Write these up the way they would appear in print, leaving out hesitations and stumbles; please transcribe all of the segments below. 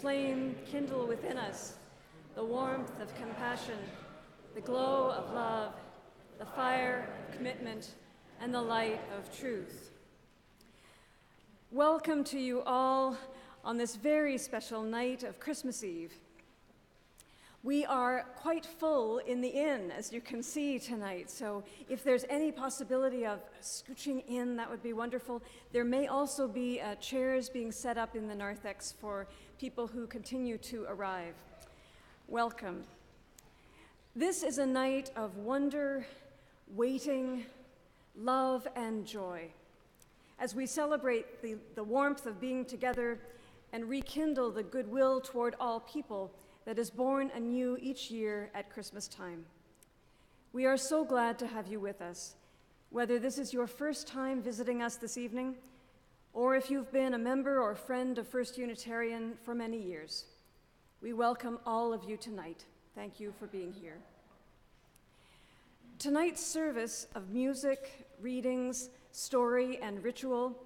flame kindle within us the warmth of compassion, the glow of love, the fire of commitment, and the light of truth. Welcome to you all on this very special night of Christmas Eve. We are quite full in the inn, as you can see tonight, so if there's any possibility of scooching in, that would be wonderful. There may also be chairs being set up in the narthex for people who continue to arrive. Welcome. This is a night of wonder, waiting, love, and joy, as we celebrate the warmth of being together and rekindle the goodwill toward all people that is born anew each year at Christmas time. We are so glad to have you with us, whether this is your first time visiting us this evening, or if you've been a member or friend of First Unitarian for many years. We welcome all of you tonight. Thank you for being here. Tonight's service of music, readings, story, and ritual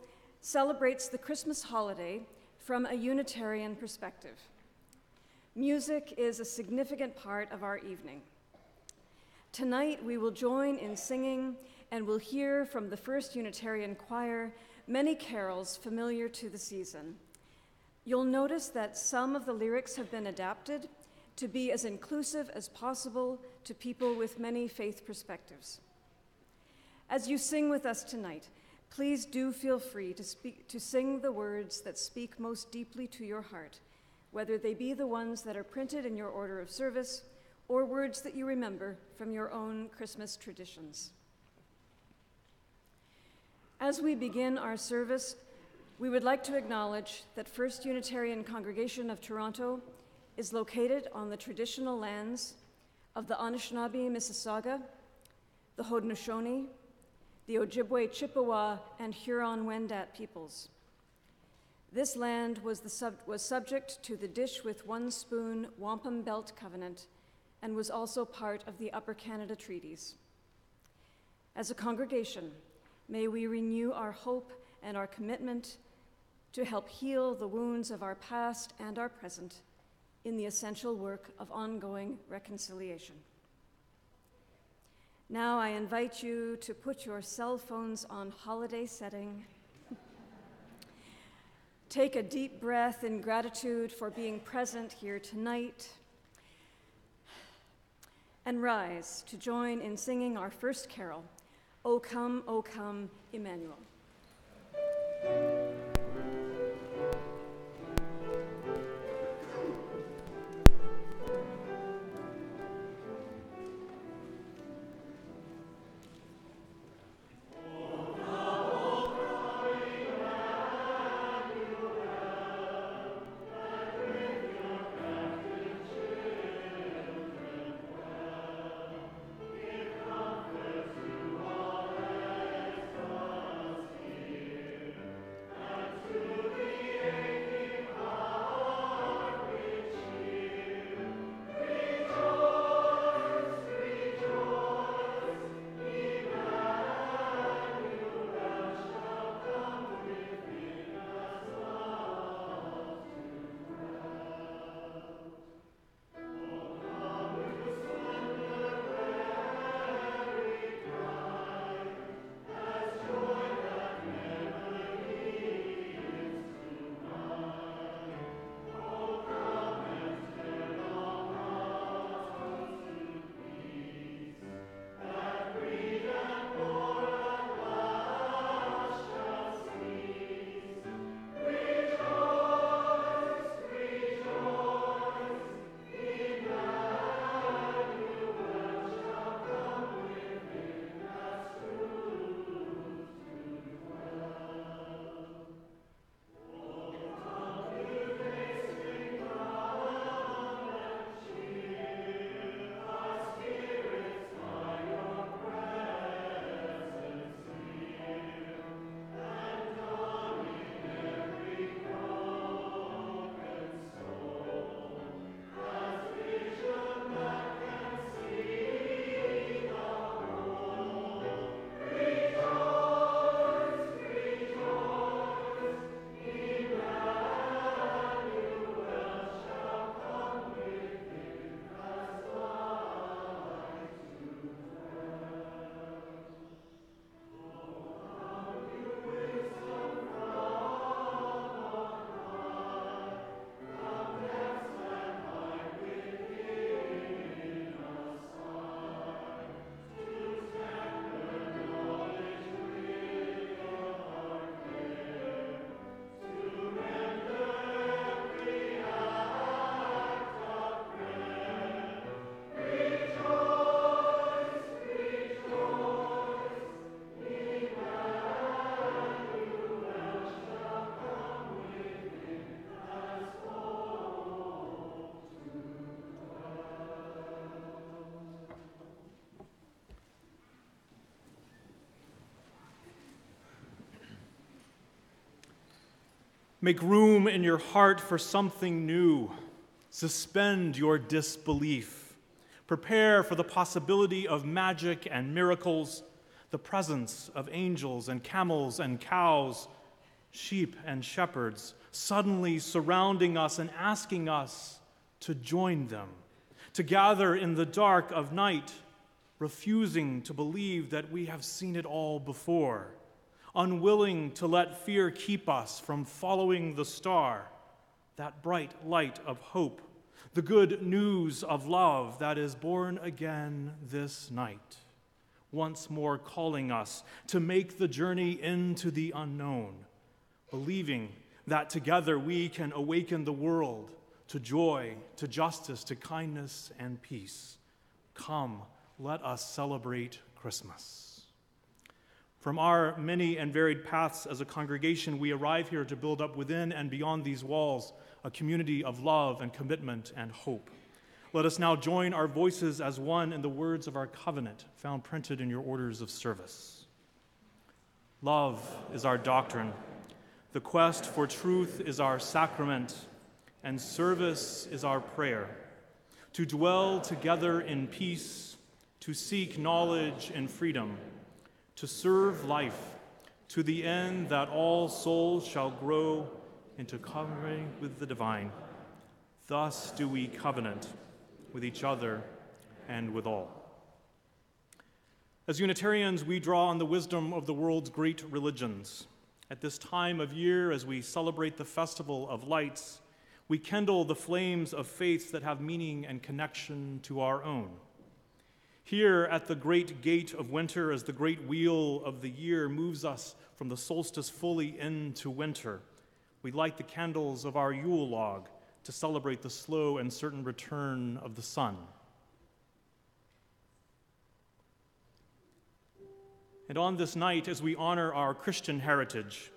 celebrates the Christmas holiday from a Unitarian perspective. Music is a significant part of our evening. Tonight we will join in singing and will hear from the First Unitarian Choir many carols familiar to the season. You'll notice that some of the lyrics have been adapted to be as inclusive as possible to people with many faith perspectives. As you sing with us tonight, please do feel free to sing the words that speak most deeply to your heart, whether they be the ones that are printed in your order of service or words that you remember from your own Christmas traditions. As we begin our service, we would like to acknowledge that First Unitarian Congregation of Toronto is located on the traditional lands of the Anishinaabe Mississauga, the Haudenosaunee, the Ojibwe Chippewa, and Huron-Wendat peoples. This land was subject to the Dish with One Spoon Wampum Belt Covenant and was also part of the Upper Canada Treaties. As a congregation, may we renew our hope and our commitment to help heal the wounds of our past and our present in the essential work of ongoing reconciliation. Now I invite you to put your cell phones on holiday setting. Take a deep breath in gratitude for being present here tonight, and rise to join in singing our first carol, O Come, Emmanuel. Make room in your heart for something new. Suspend your disbelief. Prepare for the possibility of magic and miracles, the presence of angels and camels and cows, sheep and shepherds, suddenly surrounding us and asking us to join them, to gather in the dark of night, refusing to believe that we have seen it all before, unwilling to let fear keep us from following the star, that bright light of hope, the good news of love that is born again this night, once more calling us to make the journey into the unknown, believing that together we can awaken the world to joy, to justice, to kindness and peace. Come, let us celebrate Christmas. From our many and varied paths as a congregation, we arrive here to build up within and beyond these walls a community of love and commitment and hope. Let us now join our voices as one in the words of our covenant found printed in your orders of service. Love is our doctrine. The quest for truth is our sacrament, and service is our prayer. To dwell together in peace, to seek knowledge in freedom, to serve life, to the end that all souls shall grow into communion with the divine. Thus do we covenant with each other and with all. As Unitarians, we draw on the wisdom of the world's great religions. At this time of year, as we celebrate the Festival of Lights, we kindle the flames of faiths that have meaning and connection to our own. Here at the great gate of winter, as the great wheel of the year moves us from the solstice fully into winter, we light the candles of our Yule log to celebrate the slow and certain return of the sun. And on this night, as we honor our Christian heritage,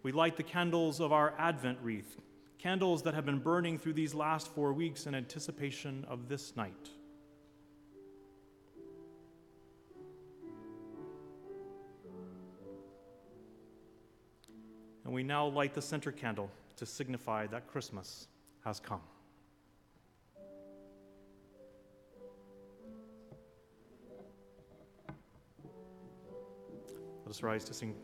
we light the candles of our Advent wreath, candles that have been burning through these last 4 weeks in anticipation of this night. And we now light the center candle to signify that Christmas has come. Let us rise to sing.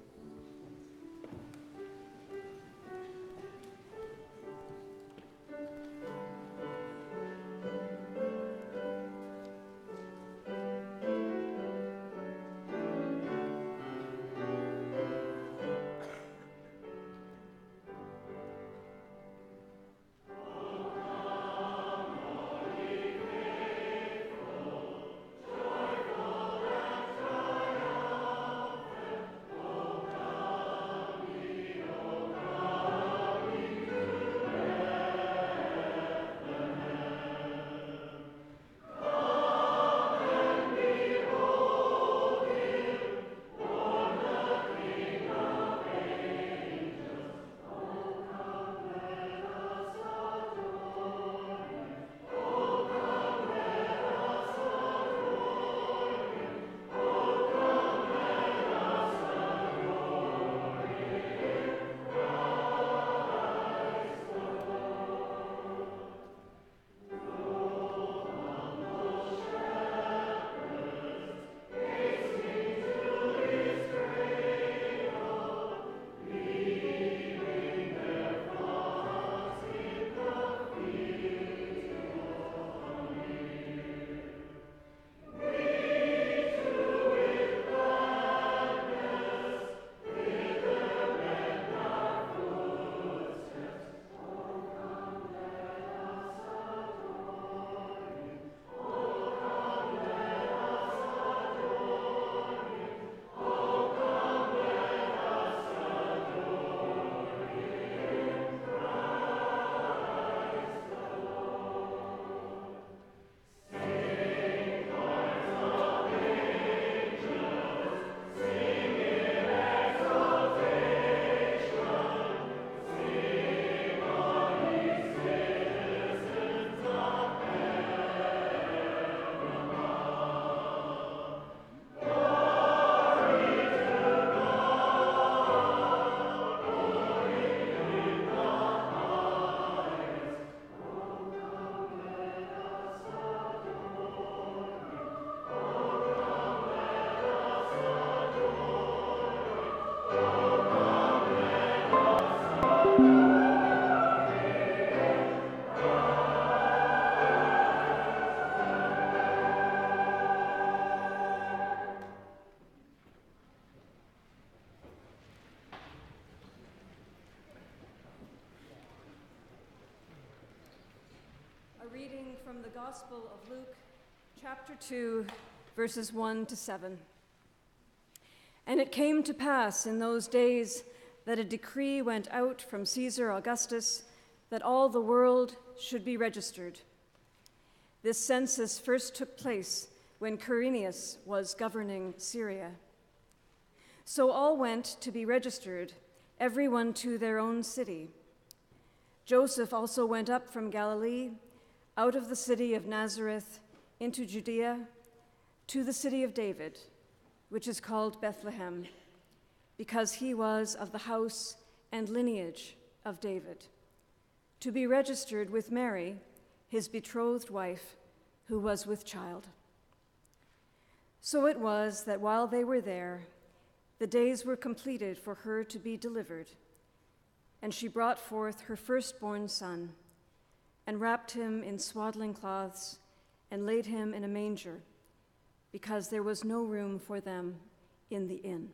A reading from the Gospel of Luke, chapter 2, verses 1 to 7. And it came to pass in those days that a decree went out from Caesar Augustus that all the world should be registered. This census first took place when Quirinius was governing Syria. So all went to be registered, everyone to their own city. Joseph also went up from Galilee, out of the city of Nazareth, into Judea, to the city of David, which is called Bethlehem, because he was of the house and lineage of David, to be registered with Mary, his betrothed wife, who was with child. So it was that while they were there, the days were completed for her to be delivered, and she brought forth her firstborn son, and wrapped him in swaddling cloths, and laid him in a manger, because there was no room for them in the inn.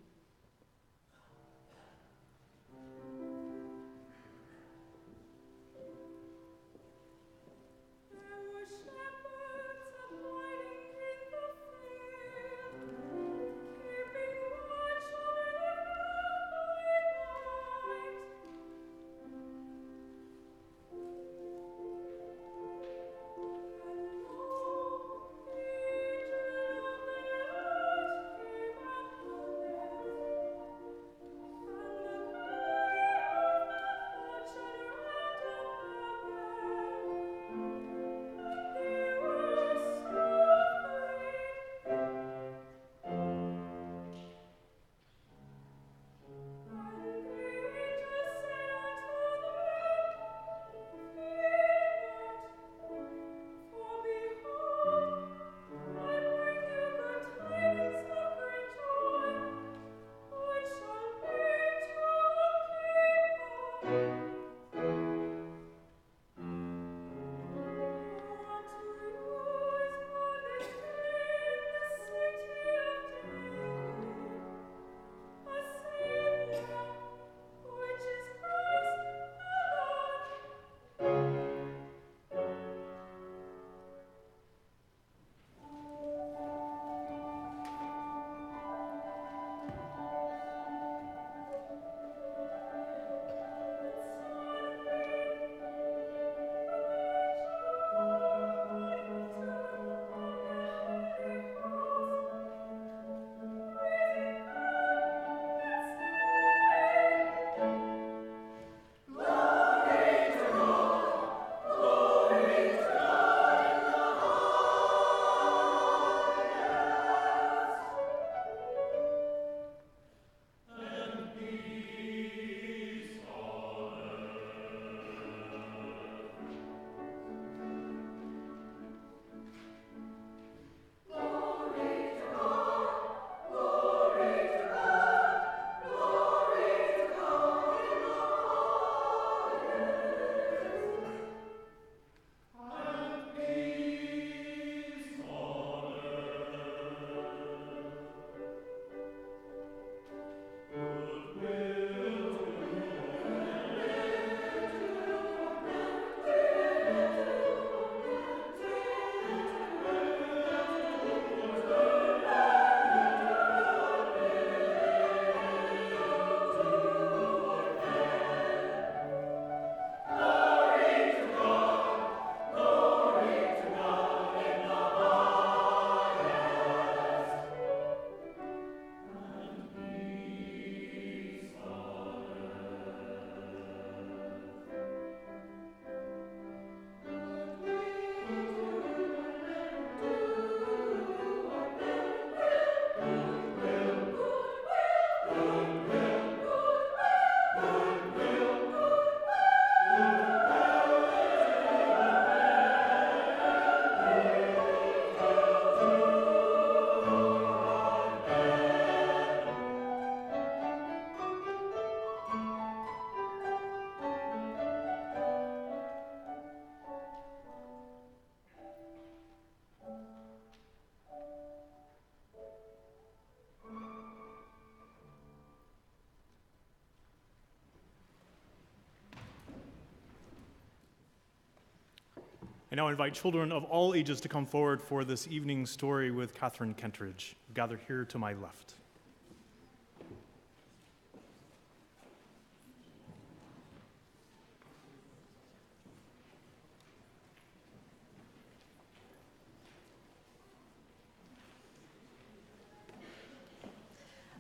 I now invite children of all ages to come forward for this evening's story with Catherine Kentridge. Gather here to my left.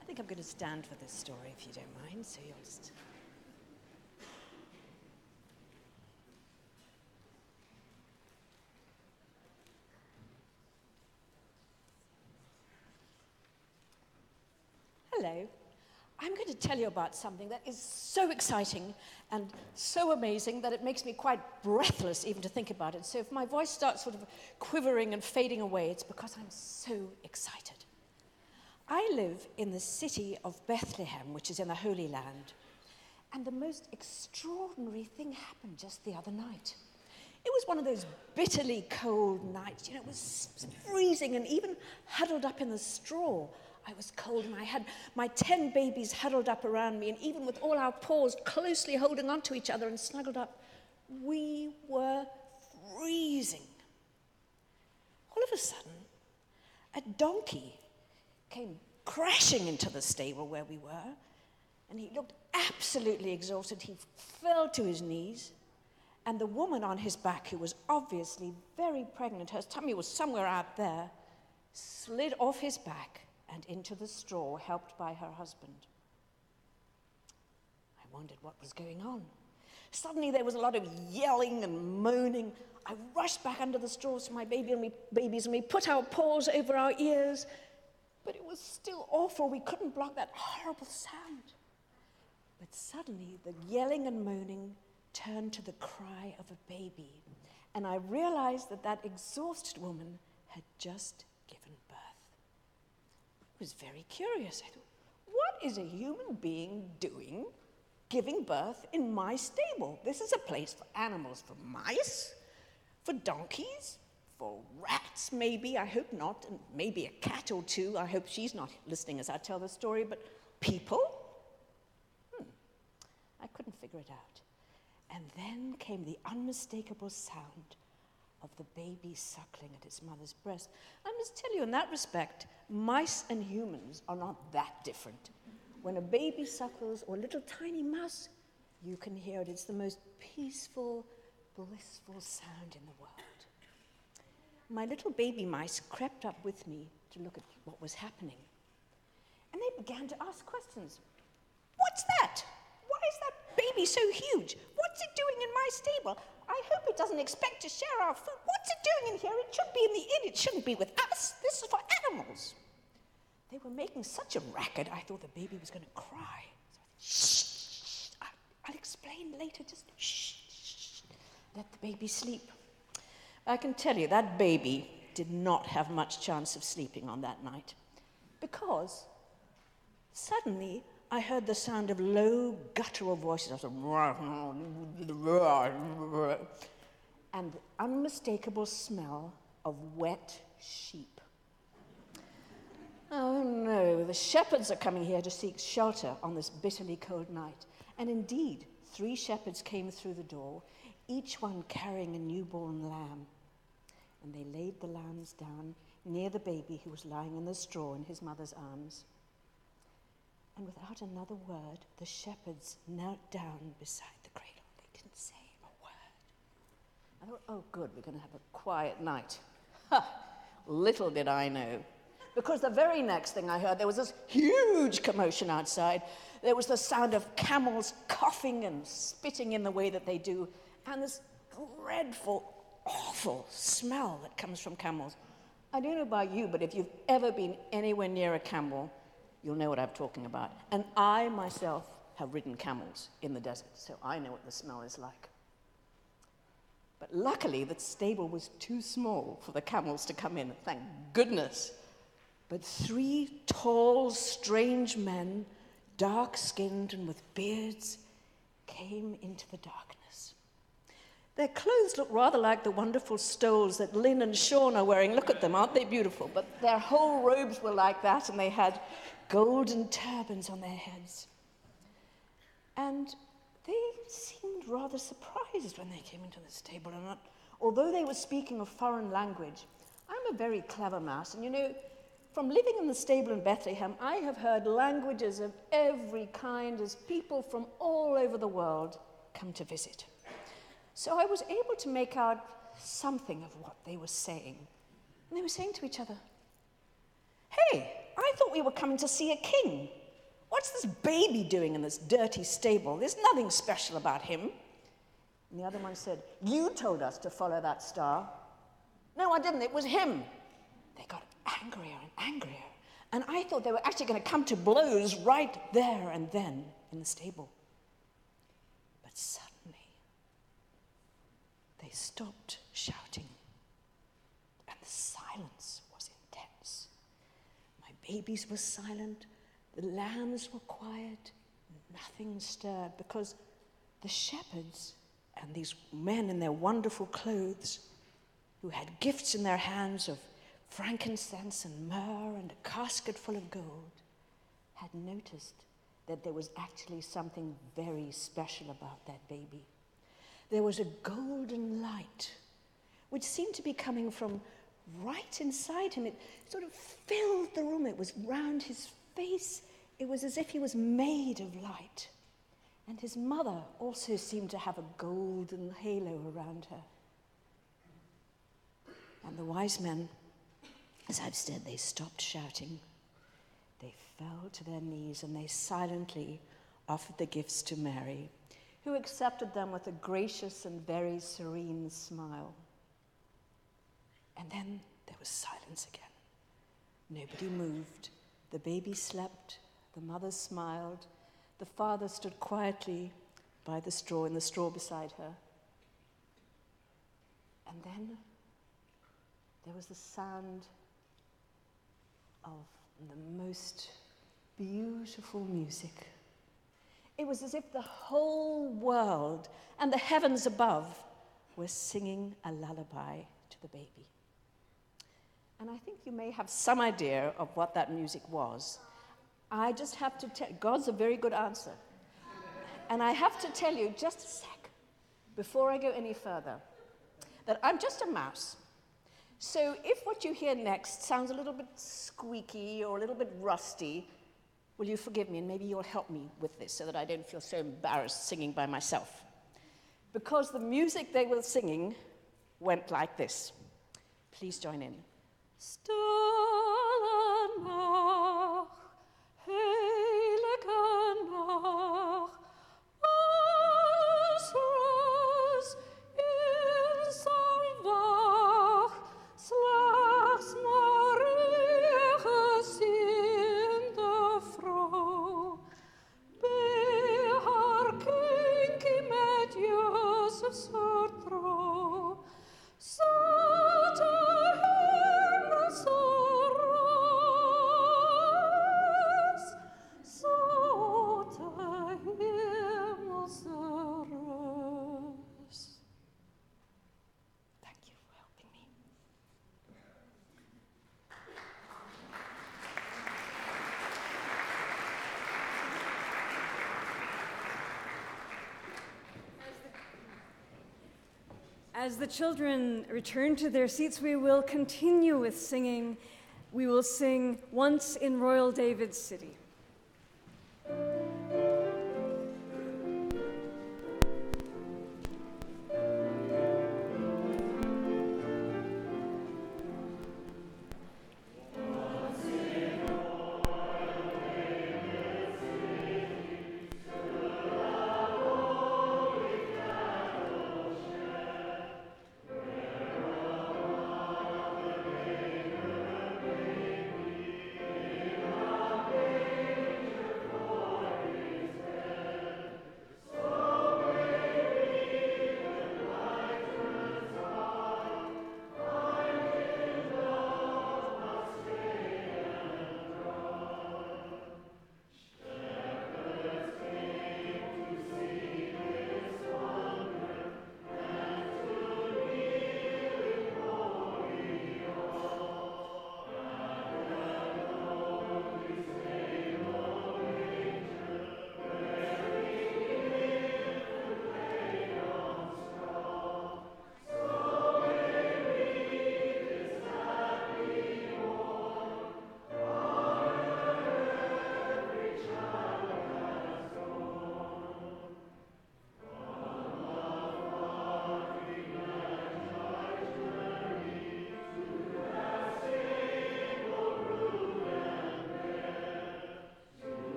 I think I'm going to stand for this story, if you don't mind, so you'll just... Hello. I'm going to tell you about something that is so exciting and so amazing that it makes me quite breathless even to think about it. So if my voice starts sort of quivering and fading away, it's because I'm so excited. I live in the city of Bethlehem, which is in the Holy Land, and the most extraordinary thing happened just the other night. It was one of those bitterly cold nights. You know, it was freezing, and even huddled up in the straw, I was cold, and I had my 10 babies huddled up around me, and even with all our paws closely holding onto each other and snuggled up, we were freezing. All of a sudden, a donkey came crashing into the stable where we were, and he looked absolutely exhausted. He fell to his knees, and the woman on his back, who was obviously very pregnant, her tummy was somewhere out there, slid off his back and into the straw, helped by her husband. I wondered what was going on. Suddenly there was a lot of yelling and moaning. I rushed back under the straws to my babies, and we put our paws over our ears, but it was still awful. We couldn't block that horrible sound. But suddenly the yelling and moaning turned to the cry of a baby, and I realized that that exhausted woman had just given birth. I was very curious. I thought, what is a human being doing giving birth in my stable? This is a place for animals, for mice, for donkeys, for rats maybe, I hope not, and maybe a cat or two. I hope she's not listening as I tell the story, but people? I couldn't figure it out. And then came the unmistakable sound of the baby suckling at its mother's breast. I must tell you, in that respect, mice and humans are not that different. When a baby suckles, or a little tiny mouse, you can hear it. It's the most peaceful, blissful sound in the world. My little baby mice crept up with me to look at what was happening. And they began to ask questions. What's that? Why is that baby so huge? What's it doing in my stable? I hope it doesn't expect to share our food. What's it doing in here? It should be in the inn. It shouldn't be with us. This is for animals. They were making such a racket, I thought the baby was going to cry. So I thought, shh, I'll explain later. Just shh. Let the baby sleep. I can tell you that baby did not have much chance of sleeping on that night, because suddenly I heard the sound of low, guttural voices. I was and the unmistakable smell of wet sheep. Oh no, the shepherds are coming here to seek shelter on this bitterly cold night. And indeed, 3 shepherds came through the door, each one carrying a newborn lamb. And they laid the lambs down near the baby who was lying in the straw in his mother's arms. And without another word, the shepherds knelt down beside the cradle. They didn't say a word. I thought, oh good, we're going to have a quiet night. Ha! Little did I know. Because the very next thing I heard, there was this huge commotion outside. There was the sound of camels coughing and spitting in the way that they do, and this dreadful, awful smell that comes from camels. I don't know about you, but if you've ever been anywhere near a camel, you'll know what I'm talking about. And I myself have ridden camels in the desert, so I know what the smell is like. But luckily, the stable was too small for the camels to come in, thank goodness. But 3 tall, strange men, dark-skinned and with beards, came into the darkness. Their clothes look rather like the wonderful stoles that Lynn and Sean are wearing. Look at them, aren't they beautiful? But their whole robes were like that, and they had golden turbans on their heads. And they seemed rather surprised when they came into the stable, and although they were speaking a foreign language, I'm a very clever mouse, and you know, from living in the stable in Bethlehem, I have heard languages of every kind as people from all over the world come to visit. So I was able to make out something of what they were saying. And they were saying to each other, "Hey, I thought we were coming to see a king. What's this baby doing in this dirty stable? There's nothing special about him." And the other one said, "You told us to follow that star." "No, I didn't. It was him." They got angrier and angrier. And I thought they were actually going to come to blows right there and then in the stable. But suddenly, they stopped shouting. And the silence was intense. My babies were silent. The lambs were quiet. Nothing stirred, because the shepherds and these men in their wonderful clothes, who had gifts in their hands of frankincense and myrrh and a casket full of gold, had noticed that there was actually something very special about that baby. There was a golden light which seemed to be coming from right inside him. It sort of filled the room. It was round his face. It was as if he was made of light. And his mother also seemed to have a golden halo around her. And the wise men, as I've said, they stopped shouting. They fell to their knees and they silently offered the gifts to Mary, who accepted them with a gracious and very serene smile. And then there was silence again. Nobody moved. The baby slept. The mother smiled. The father stood quietly by the straw, in the straw beside her. And then there was the sound of the most beautiful music. It was as if the whole world and the heavens above were singing a lullaby to the baby. And I think you may have some idea of what that music was. I just have to tell, God's a very good answer. And I have to tell you, just a sec, before I go any further, that I'm just a mouse. So if what you hear next sounds a little bit squeaky or a little bit rusty, will you forgive me, and maybe you'll help me with this so that I don't feel so embarrassed singing by myself. Because the music they were singing went like this. Please join in. Stille Nacht, heilige Nacht, alles ruht in zijn wacht, slechts Maria gezinde vrouw, bij haar kindje met Jozefs vertrouw, zat de hemelse rust, zat de hemelse rust. Thank you for helping me. As the children return to their seats, we will continue with singing. We will sing Once in Royal David's City. Amen.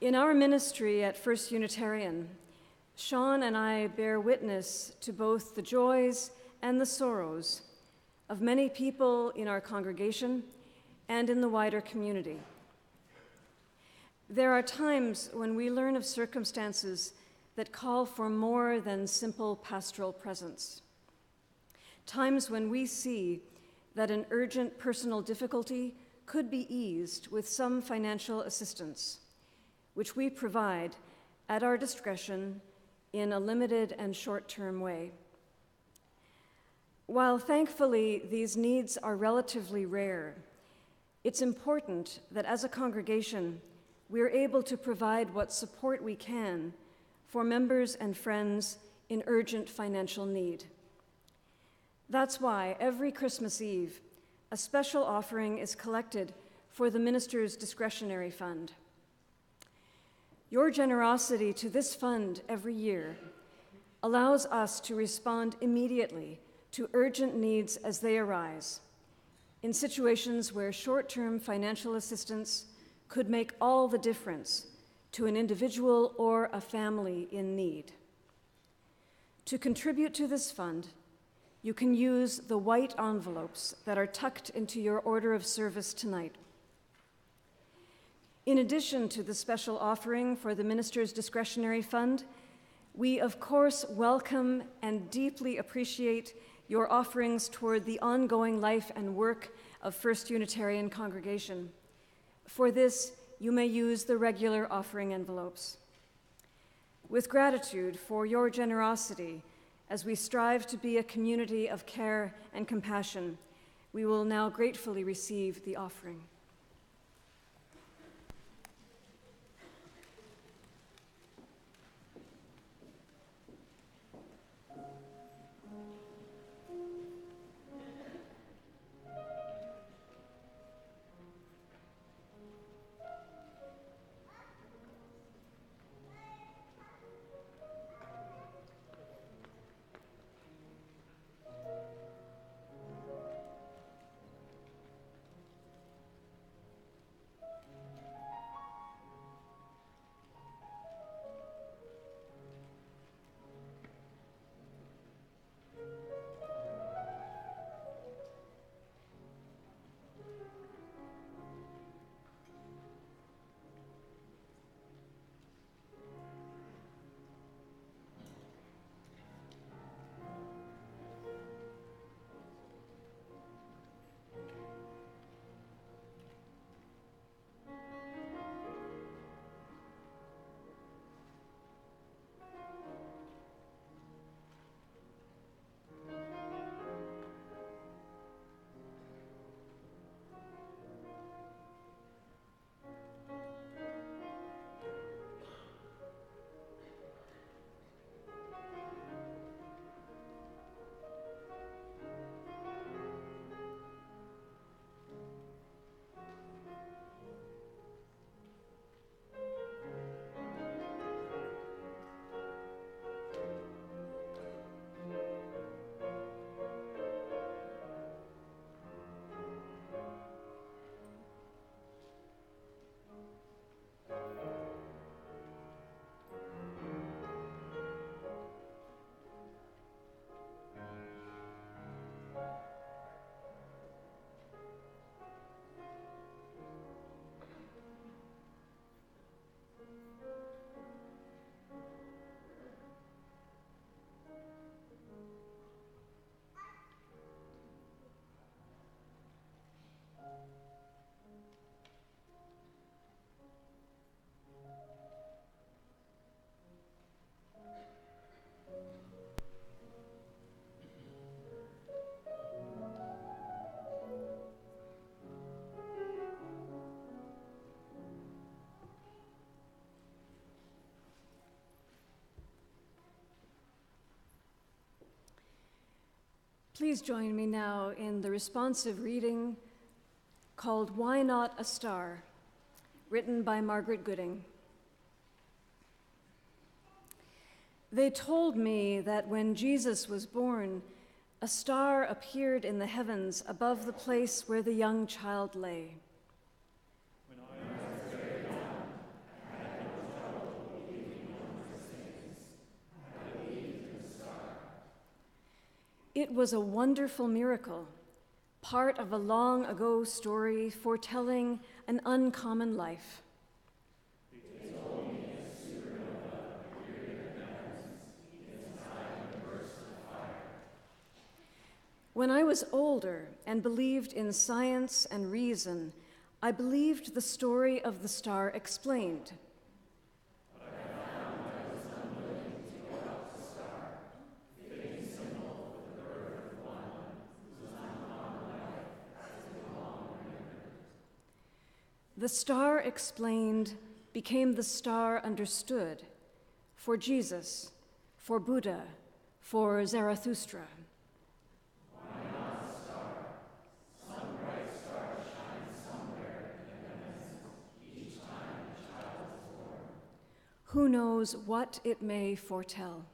In our ministry at First Unitarian, Sean and I bear witness to both the joys and the sorrows of many people in our congregation and in the wider community. There are times when we learn of circumstances that call for more than simple pastoral presence. Times when we see that an urgent personal difficulty could be eased with some financial assistance, which we provide at our discretion in a limited and short-term way. While thankfully these needs are relatively rare, it's important that as a congregation, we're able to provide what support we can for members and friends in urgent financial need. That's why every Christmas Eve, a special offering is collected for the minister's discretionary fund. Your generosity to this fund every year allows us to respond immediately to urgent needs as they arise, in situations where short-term financial assistance could make all the difference to an individual or a family in need. To contribute to this fund, you can use the white envelopes that are tucked into your order of service tonight. In addition to the special offering for the minister's discretionary fund, we of course welcome and deeply appreciate your offerings toward the ongoing life and work of First Unitarian Congregation. For this, you may use the regular offering envelopes. With gratitude for your generosity, as we strive to be a community of care and compassion, we will now gratefully receive the offering. Please join me now in the responsive reading called Why Not a Star, written by Margaret Gooding. They told me that when Jesus was born, a star appeared in the heavens above the place where the young child lay. When I was very young, I had no It was a wonderful miracle, part of a long ago story foretelling an uncommon life. When I was older and believed in science and reason, I believed the story of the star explained. The star explained became the star understood for Jesus, for Buddha, for Zarathustra. Who knows what it may foretell?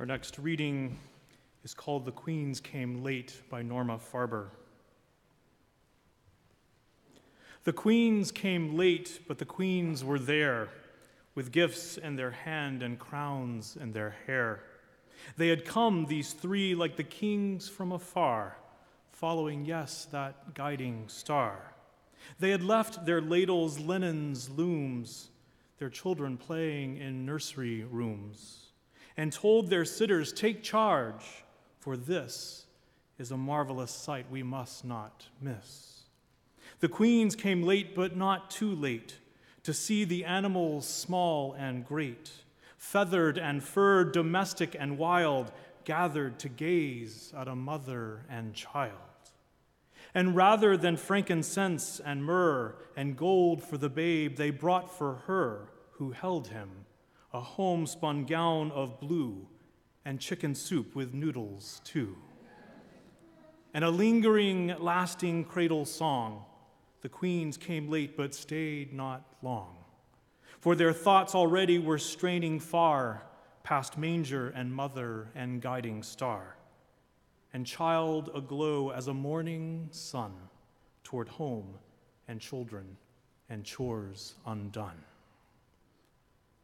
Our next reading is called The Queens Came Late by Norma Farber. The queens came late, but the queens were there, with gifts in their hand and crowns in their hair. They had come, these three, like the kings from afar, following, yes, that guiding star. They had left their ladles, linens, looms, their children playing in nursery rooms, and told their sitters, take charge, for this is a marvelous sight we must not miss. The queens came late, but not too late, to see the animals small and great, feathered and furred, domestic and wild, gathered to gaze at a mother and child. And rather than frankincense and myrrh and gold for the babe, they brought for her, who held him, a homespun gown of blue and chicken soup with noodles too. And a lingering, lasting cradle song. The queens came late but stayed not long, for their thoughts already were straining far past manger and mother and guiding star, and child aglow as a morning sun toward home and children and chores undone.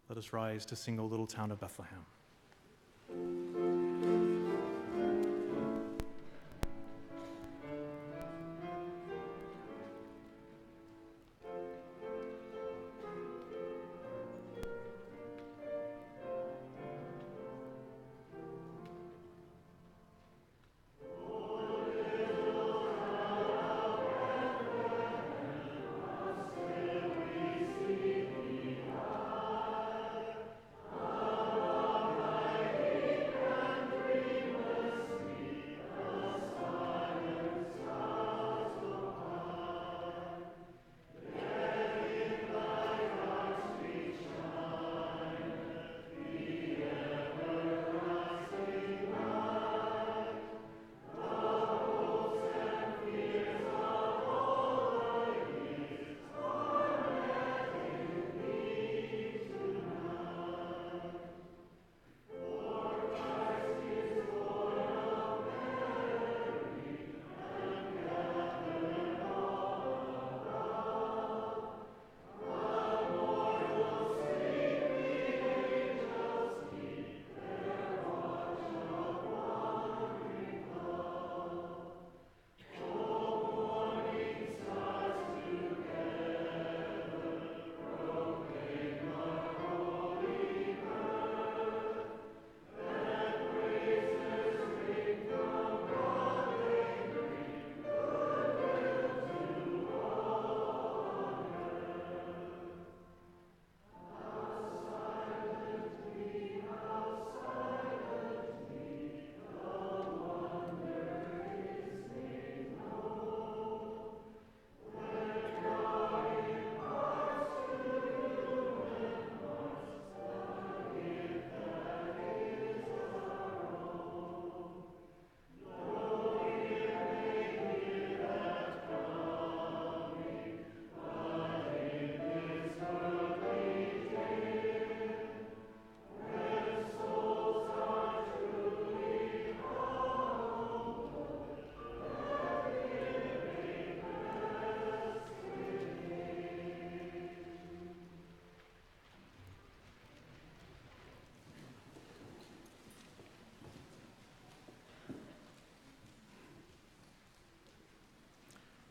Let us rise to sing, O Little Town of Bethlehem.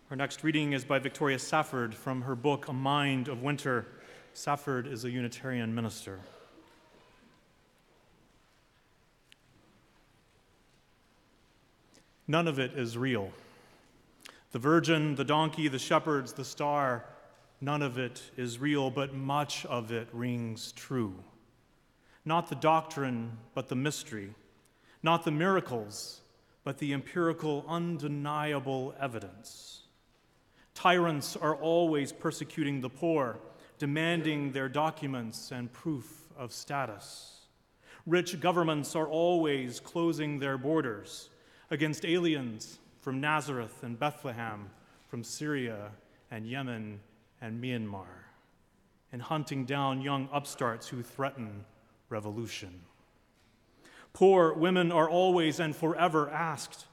Our next reading is by Victoria Safford from her book, A Mind of Winter. Safford is a Unitarian minister. None of it is real. The virgin, the donkey, the shepherds, the star, none of it is real, but much of it rings true. Not the doctrine, but the mystery. Not the miracles, but the empirical, undeniable evidence. Tyrants are always persecuting the poor, demanding their documents and proof of status. Rich governments are always closing their borders against aliens from Nazareth and Bethlehem, from Syria and Yemen and Myanmar, and hunting down young upstarts who threaten revolution. Poor women are always and forever asked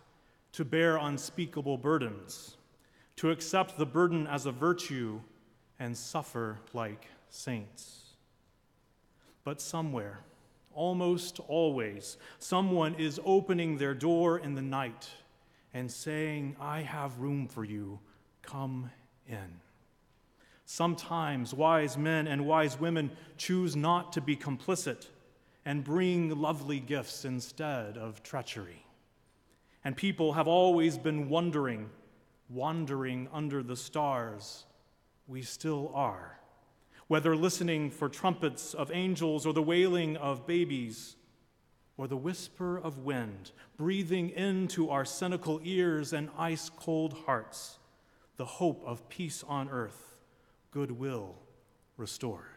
to bear unspeakable burdens, to accept the burden as a virtue and suffer like saints. But somewhere, almost always, someone is opening their door in the night and saying, "I have room for you, come in." Sometimes wise men and wise women choose not to be complicit and bring lovely gifts instead of treachery. And people have always been wandering under the stars. We still are, whether listening for trumpets of angels or the wailing of babies or the whisper of wind breathing into our cynical ears and ice-cold hearts the hope of peace on earth, goodwill restored.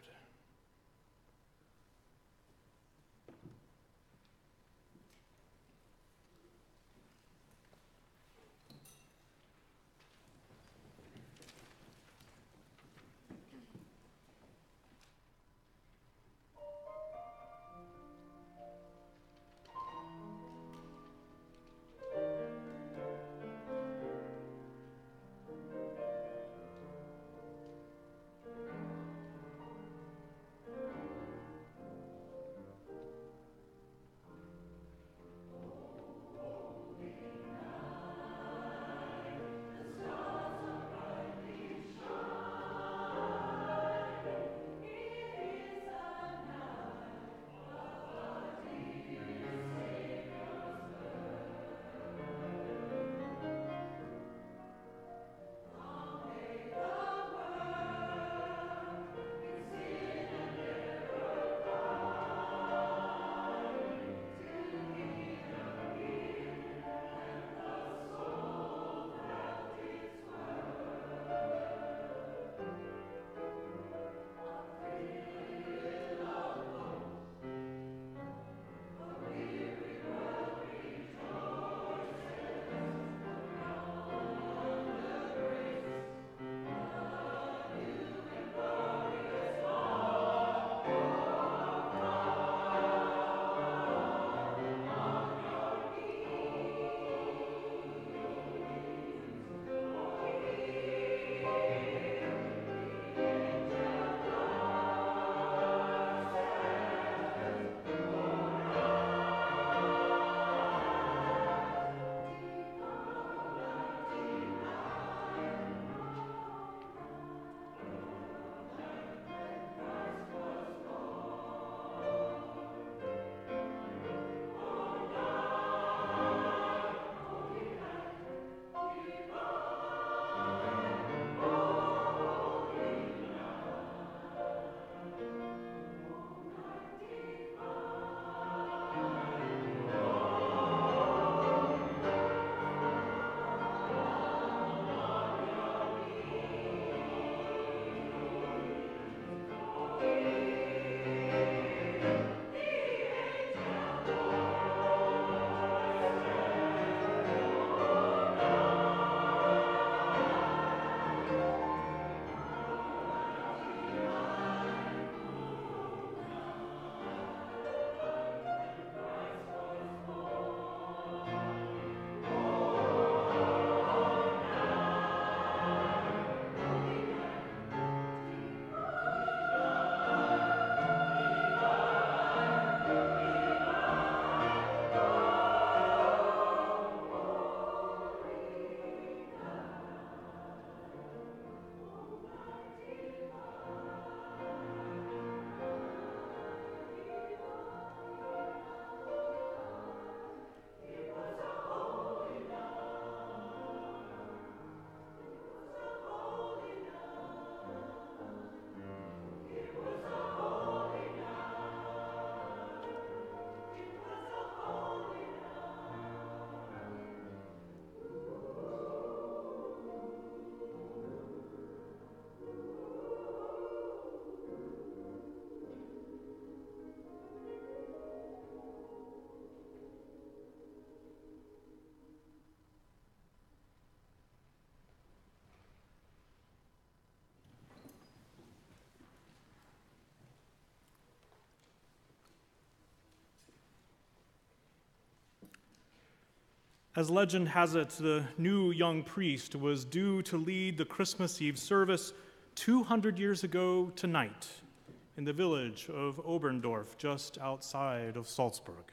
As legend has it, the new young priest was due to lead the Christmas Eve service 200 years ago tonight in the village of Oberndorf, just outside of Salzburg.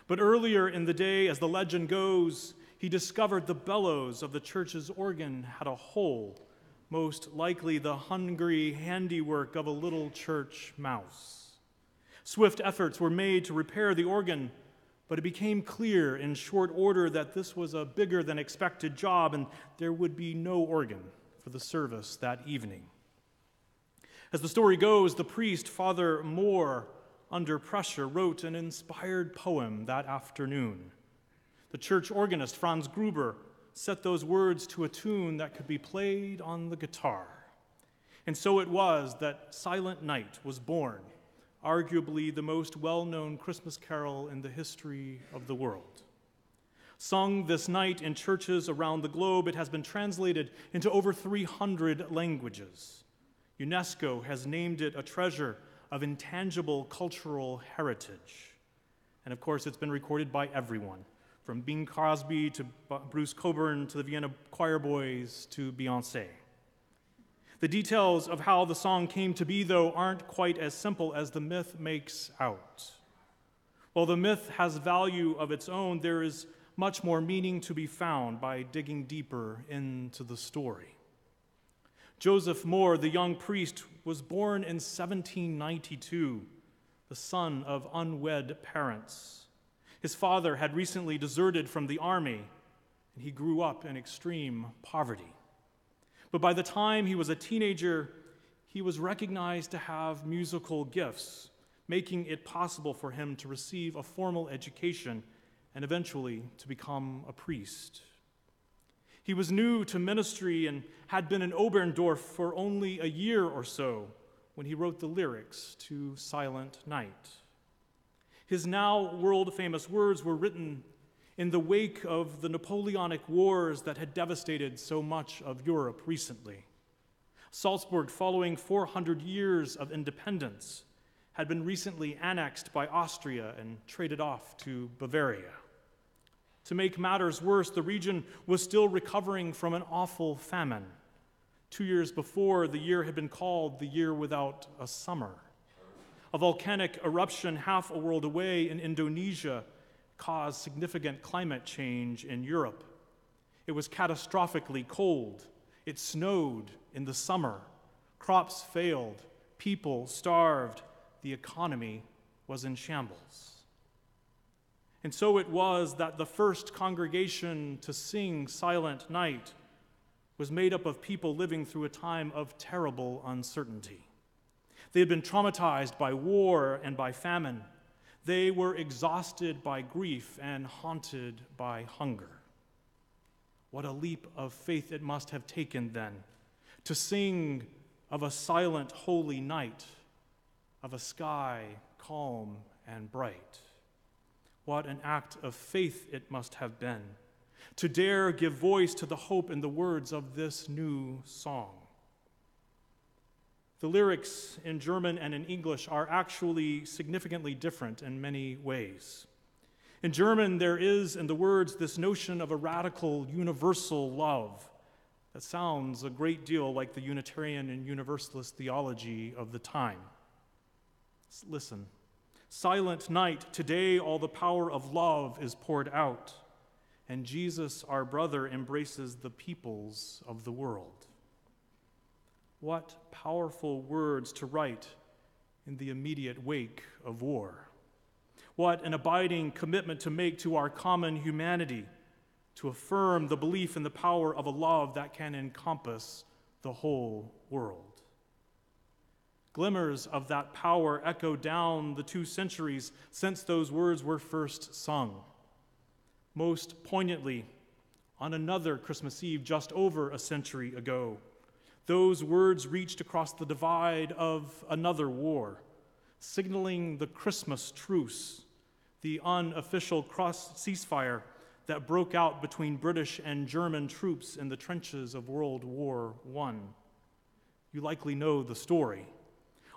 But earlier in the day, as the legend goes, he discovered the bellows of the church's organ had a hole, most likely the hungry handiwork of a little church mouse. Swift efforts were made to repair the organ, but it became clear in short order that this was a bigger than expected job and there would be no organ for the service that evening. As the story goes, the priest, Father Moore, under pressure, wrote an inspired poem that afternoon. The church organist, Franz Gruber, set those words to a tune that could be played on the guitar. And so it was that Silent Night was born, arguably the most well-known Christmas carol in the history of the world. Sung this night in churches around the globe, it has been translated into over 300 languages. UNESCO has named it a treasure of intangible cultural heritage. And of course, it's been recorded by everyone, from Bing Crosby to Bruce Cockburn to the Vienna Choir Boys to Beyoncé. The details of how the song came to be, though, aren't quite as simple as the myth makes out. While the myth has value of its own, there is much more meaning to be found by digging deeper into the story. Joseph Moore, the young priest, was born in 1792, the son of unwed parents. His father had recently deserted from the army, and he grew up in extreme poverty. But by the time he was a teenager, he was recognized to have musical gifts, making it possible for him to receive a formal education and eventually to become a priest. He was new to ministry and had been in Oberndorf for only a year or so when he wrote the lyrics to Silent Night. His now world-famous words were written in the wake of the Napoleonic Wars that had devastated so much of Europe recently. Salzburg, following 400 years of independence, had been recently annexed by Austria and traded off to Bavaria. To make matters worse, the region was still recovering from an awful famine. 2 years before, the year had been called the year without a summer. A volcanic eruption half a world away in Indonesia caused significant climate change in Europe. It was catastrophically cold. It snowed in the summer. Crops failed. People starved. The economy was in shambles. And so it was that the first congregation to sing Silent Night was made up of people living through a time of terrible uncertainty. They had been traumatized by war and by famine. They were exhausted by grief and haunted by hunger. What a leap of faith it must have taken then to sing of a silent, holy night, of a sky calm and bright. What an act of faith it must have been to dare give voice to the hope in the words of this new song. The lyrics in German and in English are actually significantly different in many ways. In German, there is in the words this notion of a radical, universal love that sounds a great deal like the Unitarian and Universalist theology of the time. Listen. Silent night, today all the power of love is poured out, and Jesus, our brother, embraces the peoples of the world. What powerful words to write in the immediate wake of war. What an abiding commitment to make to our common humanity, to affirm the belief in the power of a love that can encompass the whole world. Glimmers of that power echo down the 2 centuries since those words were first sung. Most poignantly, on another Christmas Eve just over a century ago, those words reached across the divide of another war, signaling the Christmas truce, the unofficial ceasefire that broke out between British and German troops in the trenches of World War I. You likely know the story.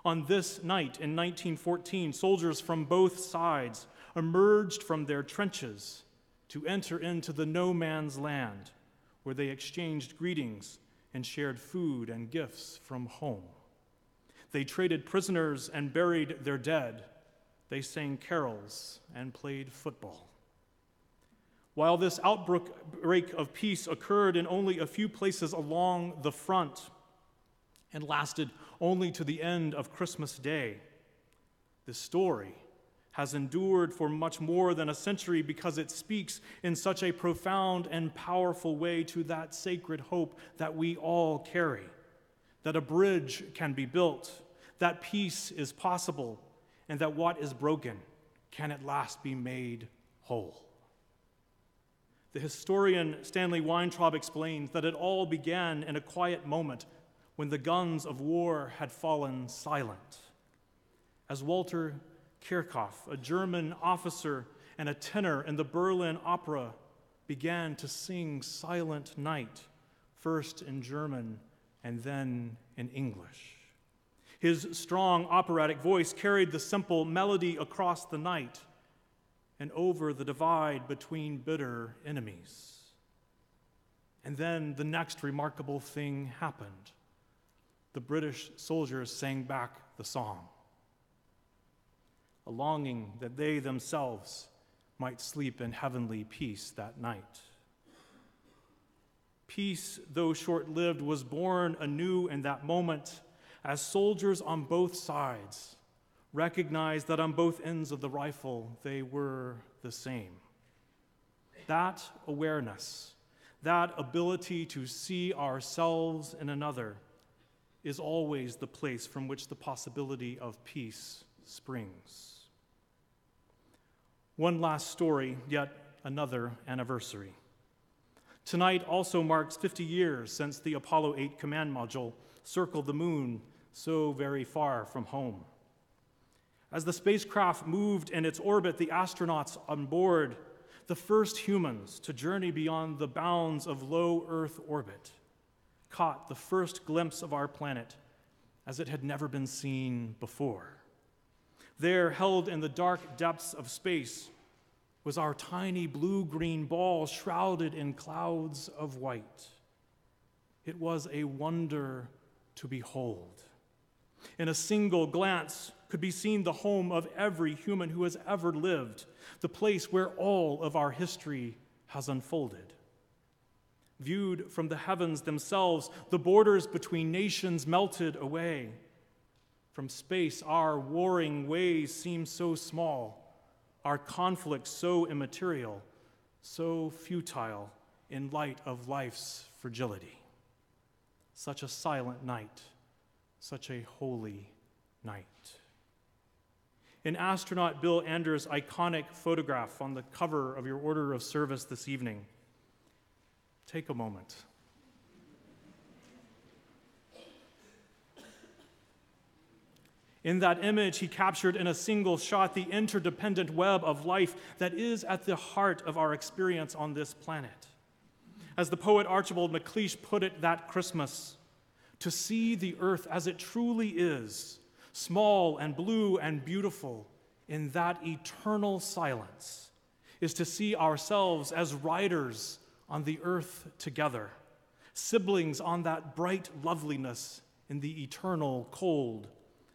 On this night in 1914, soldiers from both sides emerged from their trenches to enter into the no man's land where they exchanged greetings and shared food and gifts from home. They traded prisoners and buried their dead. They sang carols and played football. While this outbreak of peace occurred in only a few places along the front and lasted only to the end of Christmas Day, this story has endured for much more than a century because it speaks in such a profound and powerful way to that sacred hope that we all carry, that a bridge can be built, that peace is possible, and that what is broken can at last be made whole. The historian Stanley Weintraub explains that it all began in a quiet moment when the guns of war had fallen silent. As Walter Kirchhoff, a German officer and a tenor in the Berlin Opera, began to sing Silent Night, first in German and then in English. His strong operatic voice carried the simple melody across the night and over the divide between bitter enemies. And then the next remarkable thing happened. The British soldiers sang back the song, a longing that they themselves might sleep in heavenly peace that night. Peace, though short-lived, was born anew in that moment as soldiers on both sides recognized that on both ends of the rifle they were the same. That awareness, that ability to see ourselves in another, is always the place from which the possibility of peace springs. One last story, yet another anniversary. Tonight also marks 50 years since the Apollo 8 command module circled the moon so very far from home. As the spacecraft moved in its orbit, the astronauts on board, the first humans to journey beyond the bounds of low Earth orbit, caught the first glimpse of our planet as it had never been seen before. There, held in the dark depths of space, was our tiny blue-green ball shrouded in clouds of white. It was a wonder to behold. In a single glance could be seen the home of every human who has ever lived, the place where all of our history has unfolded. Viewed from the heavens themselves, the borders between nations melted away. From space, our warring ways seem so small, our conflicts so immaterial, so futile in light of life's fragility. Such a silent night, such a holy night. In astronaut Bill Anders' iconic photograph on the cover of your order of service this evening, take a moment. In that image, he captured in a single shot the interdependent web of life that is at the heart of our experience on this planet. As the poet Archibald MacLeish put it that Christmas, to see the earth as it truly is, small and blue and beautiful in that eternal silence, is to see ourselves as riders on the earth together, siblings on that bright loveliness in the eternal cold,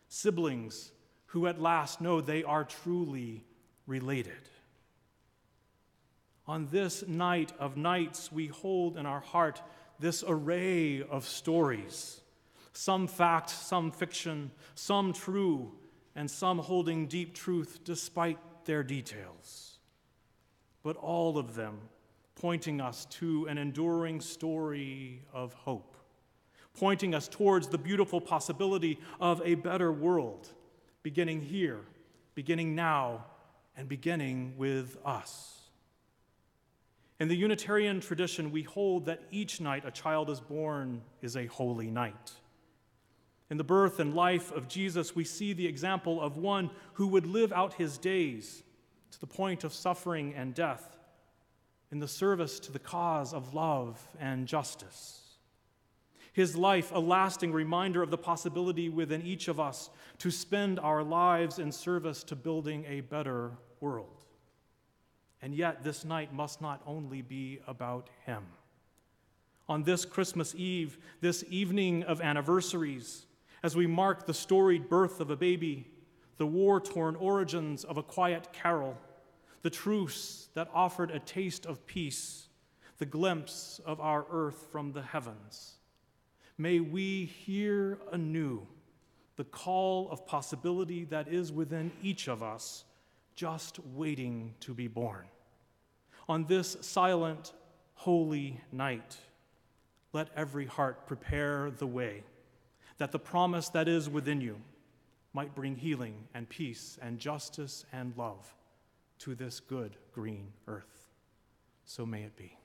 siblings who at last know they are truly related. On this night of nights, we hold in our heart this array of stories, some fact, some fiction, some true, and some holding deep truth despite their details, but all of them pointing us to an enduring story of hope, pointing us towards the beautiful possibility of a better world, beginning here, beginning now, and beginning with us. In the Unitarian tradition, we hold that each night a child is born is a holy night. In the birth and life of Jesus, we see the example of one who would live out his days to the point of suffering and death in the service to the cause of love and justice. His life, a lasting reminder of the possibility within each of us to spend our lives in service to building a better world. And yet this night must not only be about him. On this Christmas Eve, this evening of anniversaries, as we mark the storied birth of a baby, the war-torn origins of a quiet carol, the truce that offered a taste of peace, the glimpse of our earth from the heavens, may we hear anew the call of possibility that is within each of us, just waiting to be born. On this silent, holy night, let every heart prepare the way, that the promise that is within you might bring healing and peace and justice and love to this good green earth. So may it be.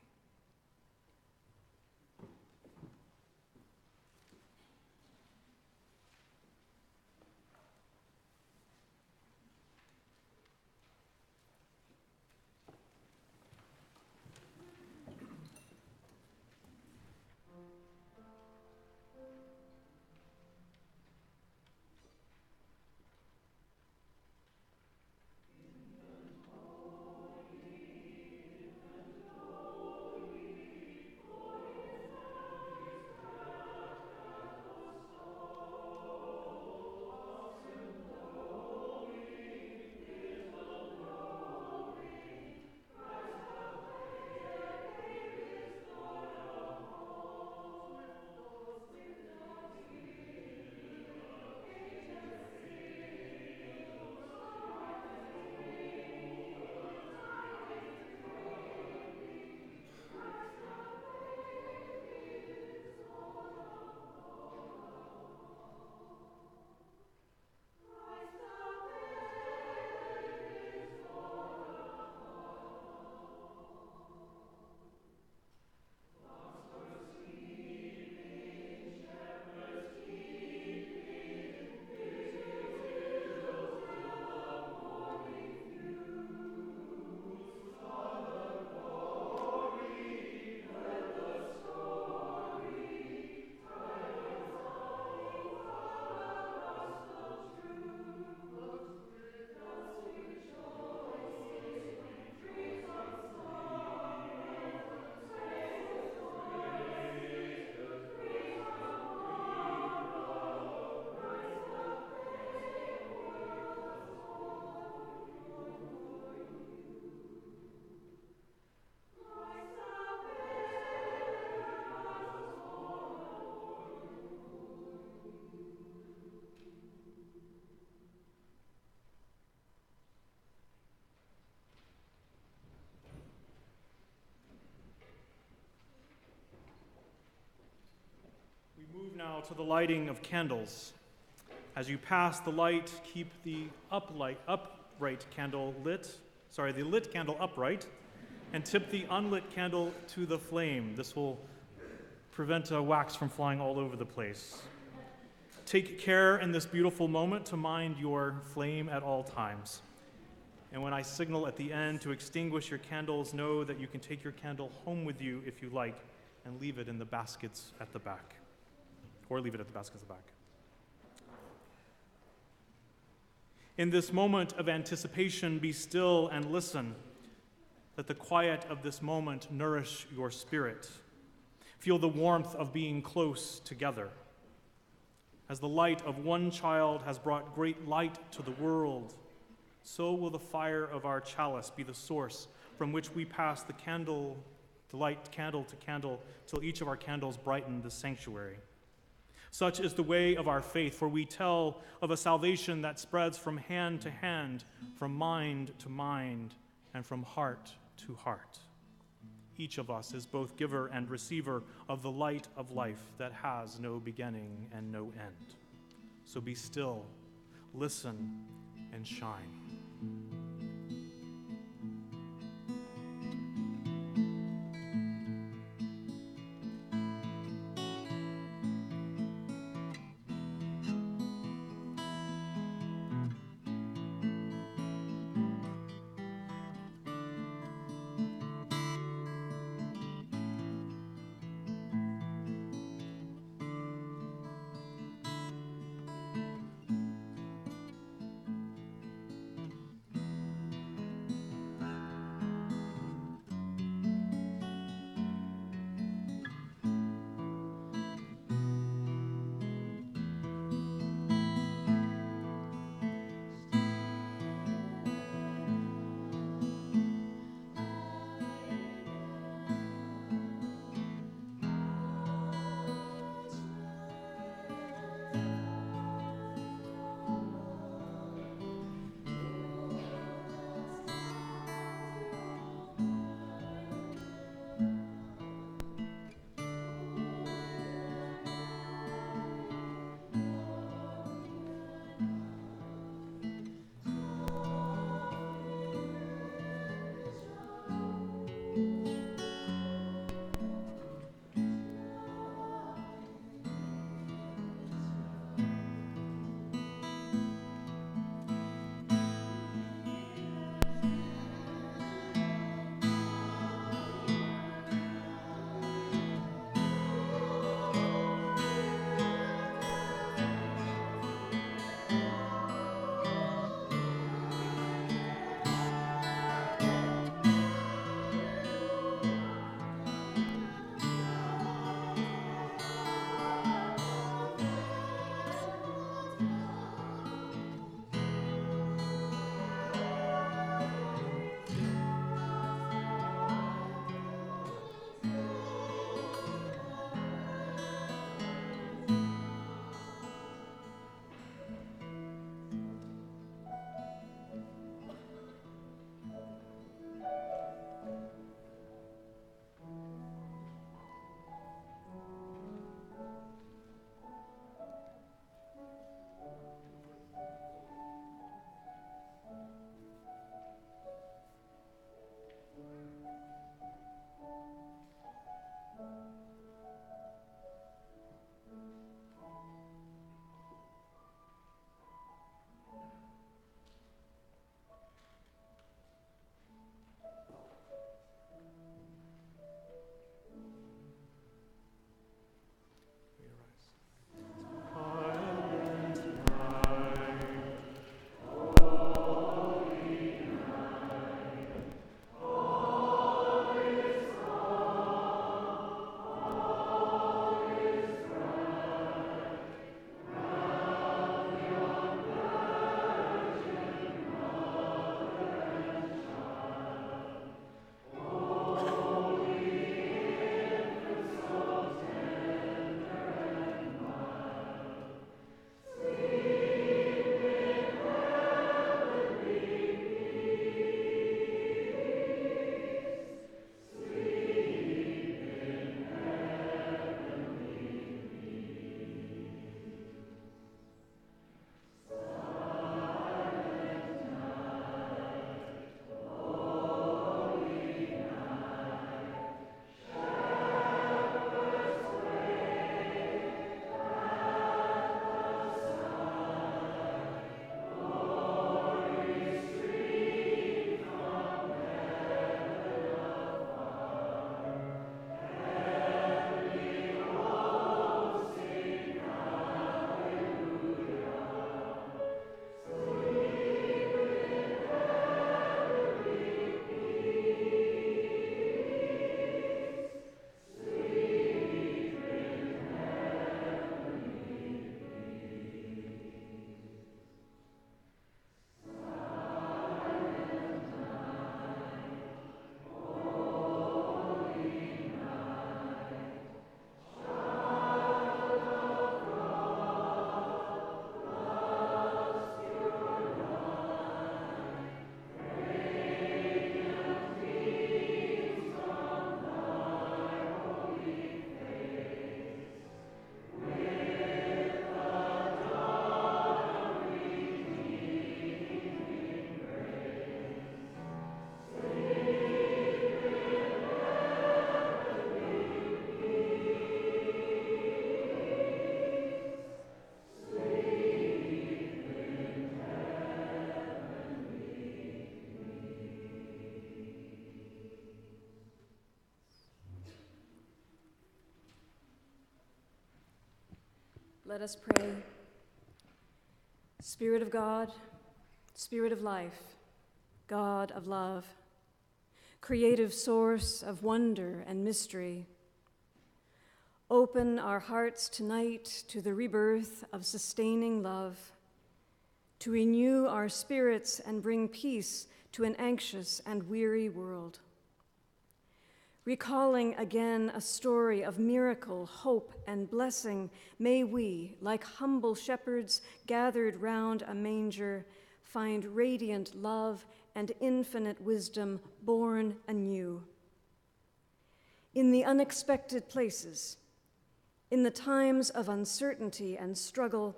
Move now to the lighting of candles. As you pass the light, keep the upright candle lit, the lit candle upright, and tip the unlit candle to the flame. This will prevent wax from flying all over the place. Take care in this beautiful moment to mind your flame at all times. And when I signal at the end to extinguish your candles, know that you can take your candle home with you if you like and leave it in the baskets at the back. Or leave it at the baskets at the back. In this moment of anticipation, be still and listen. Let the quiet of this moment nourish your spirit. Feel the warmth of being close together. As the light of one child has brought great light to the world, so will the fire of our chalice be the source from which we pass the light candle to candle, till each of our candles brighten the sanctuary. Such is the way of our faith, for we tell of a salvation that spreads from hand to hand, from mind to mind, and from heart to heart. Each of us is both giver and receiver of the light of life that has no beginning and no end. So be still, listen, and shine. Let us pray. Spirit of God, Spirit of life, God of love, creative source of wonder and mystery, open our hearts tonight to the rebirth of sustaining love, to renew our spirits and bring peace to an anxious and weary world. Recalling again a story of miracle, hope, and blessing, may we, like humble shepherds gathered round a manger, find radiant love and infinite wisdom born anew. In the unexpected places, in the times of uncertainty and struggle,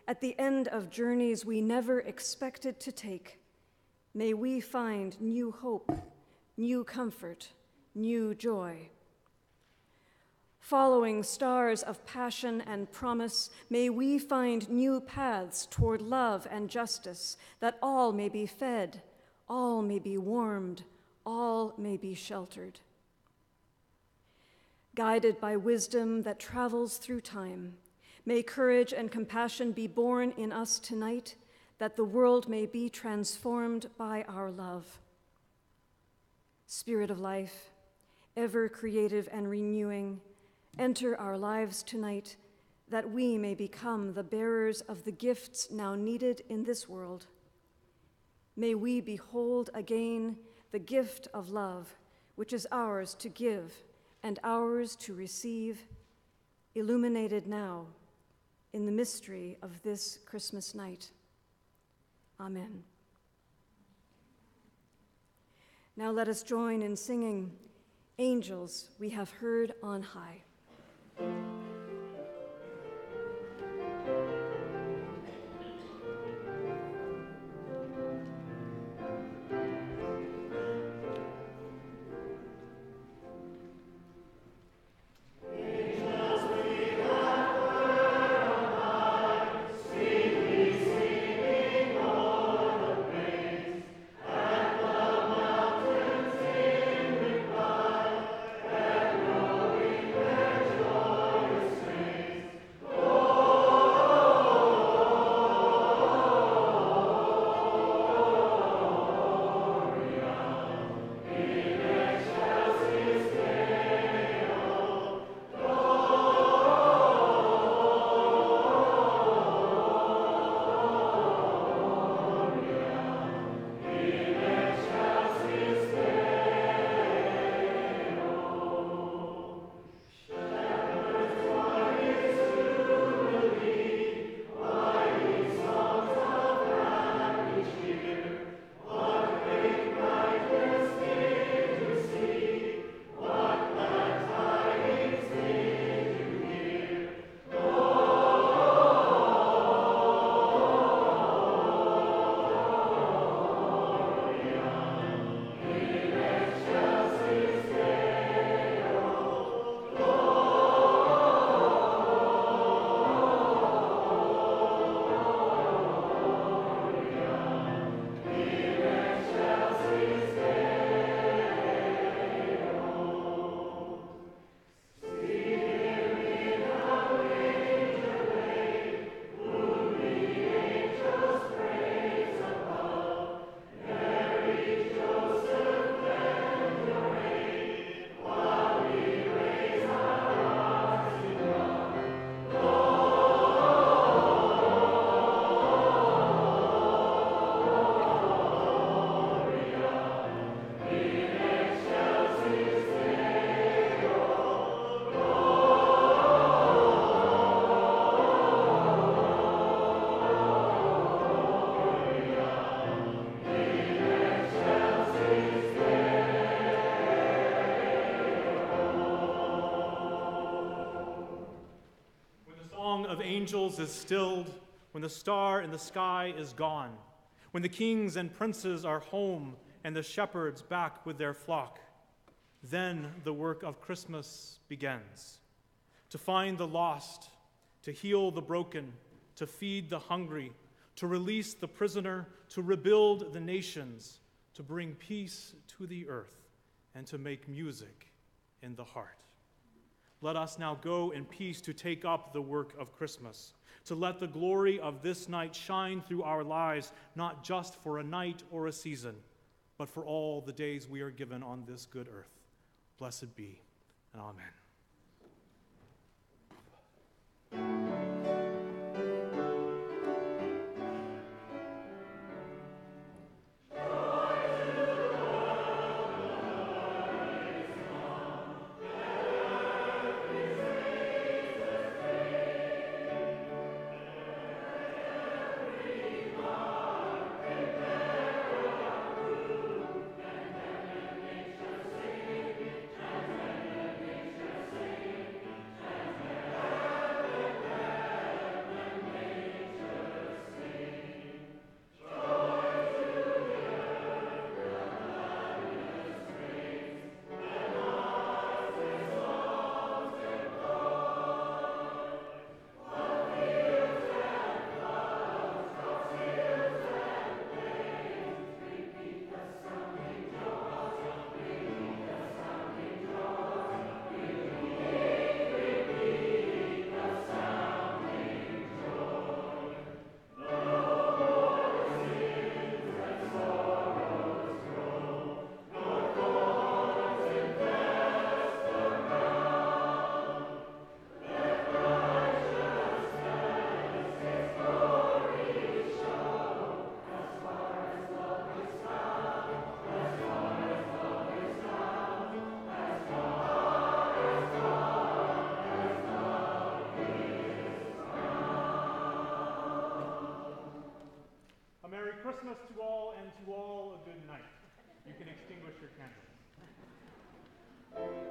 at the end of journeys we never expected to take, may we find new hope, new comfort, new joy. Following stars of passion and promise, may we find new paths toward love and justice, that all may be fed, all may be warmed, all may be sheltered. Guided by wisdom that travels through time, may courage and compassion be born in us tonight, that the world may be transformed by our love. Spirit of life, ever creative and renewing, enter our lives tonight, that we may become the bearers of the gifts now needed in this world. May we behold again the gift of love, which is ours to give and ours to receive, illuminated now in the mystery of this Christmas night. Amen. Now let us join in singing, "Angels we have heard on high." Of angels is stilled, when the star in the sky is gone, when the kings and princes are home and the shepherds back with their flock, then the work of Christmas begins. To find the lost, to heal the broken, to feed the hungry, to release the prisoner, to rebuild the nations, to bring peace to the earth, and to make music in the heart. let us now go in peace to take up the work of Christmas, to let the glory of this night shine through our lives, not just for a night or a season, but for all the days we are given on this good earth. Blessed be, and amen. A Merry Christmas to all, and to all a good night. You can extinguish your candles.